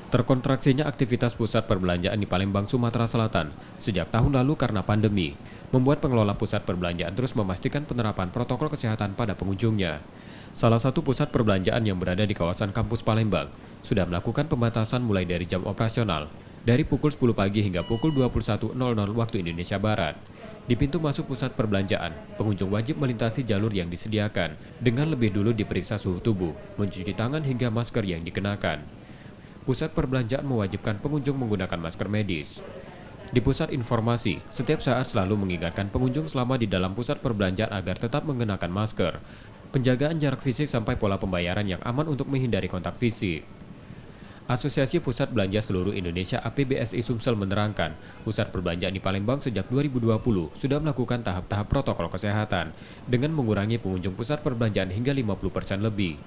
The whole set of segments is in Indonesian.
Terkontraksinya aktivitas pusat perbelanjaan di Palembang, Sumatera Selatan sejak tahun lalu karena pandemi, membuat pengelola pusat perbelanjaan terus memastikan penerapan protokol kesehatan pada pengunjungnya. Salah satu pusat perbelanjaan yang berada di kawasan kampus Palembang sudah melakukan pembatasan mulai dari jam operasional, dari pukul 10 pagi hingga pukul 21.00 waktu Indonesia Barat. Di pintu masuk pusat perbelanjaan, pengunjung wajib melintasi jalur yang disediakan dengan lebih dulu diperiksa suhu tubuh, mencuci tangan hingga masker yang dikenakan. Pusat perbelanjaan mewajibkan pengunjung menggunakan masker medis. Di pusat informasi, setiap saat selalu mengingatkan pengunjung selama di dalam pusat perbelanjaan agar tetap mengenakan masker. Penjagaan jarak fisik sampai pola pembayaran yang aman untuk menghindari kontak fisik. Asosiasi Pusat Belanja Seluruh Indonesia APBSI Sumsel menerangkan, pusat perbelanjaan di Palembang sejak 2020 sudah melakukan tahap-tahap protokol kesehatan dengan mengurangi pengunjung pusat perbelanjaan hingga 50% lebih.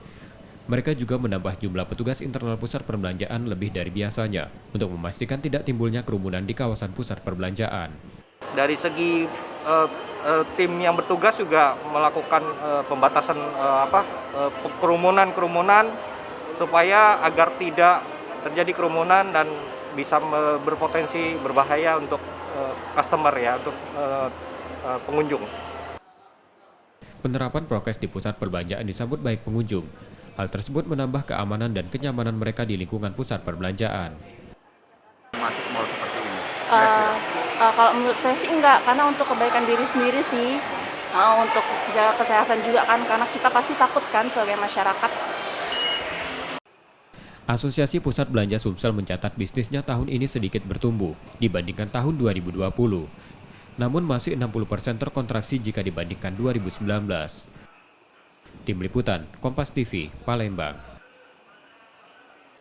Mereka juga menambah jumlah petugas internal pusat perbelanjaan lebih dari biasanya untuk memastikan tidak timbulnya kerumunan di kawasan pusat perbelanjaan. Dari segi tim yang bertugas juga melakukan pembatasan kerumunan supaya agar tidak terjadi kerumunan dan bisa berpotensi berbahaya untuk customer ya, untuk pengunjung. Penerapan prokes di pusat perbelanjaan disambut baik pengunjung. Hal tersebut menambah keamanan dan kenyamanan mereka di lingkungan pusat perbelanjaan. Masuk mal seperti ini? Kalau menurut saya sih enggak, karena untuk kebaikan diri sendiri sih, untuk jaga kesehatan juga kan, karena kita pasti takut kan sebagai masyarakat. Asosiasi Pusat Belanja Sumsel mencatat bisnisnya tahun ini sedikit bertumbuh dibandingkan tahun 2020. Namun masih 60% terkontraksi jika dibandingkan 2019. Tim Liputan, Kompas TV, Palembang.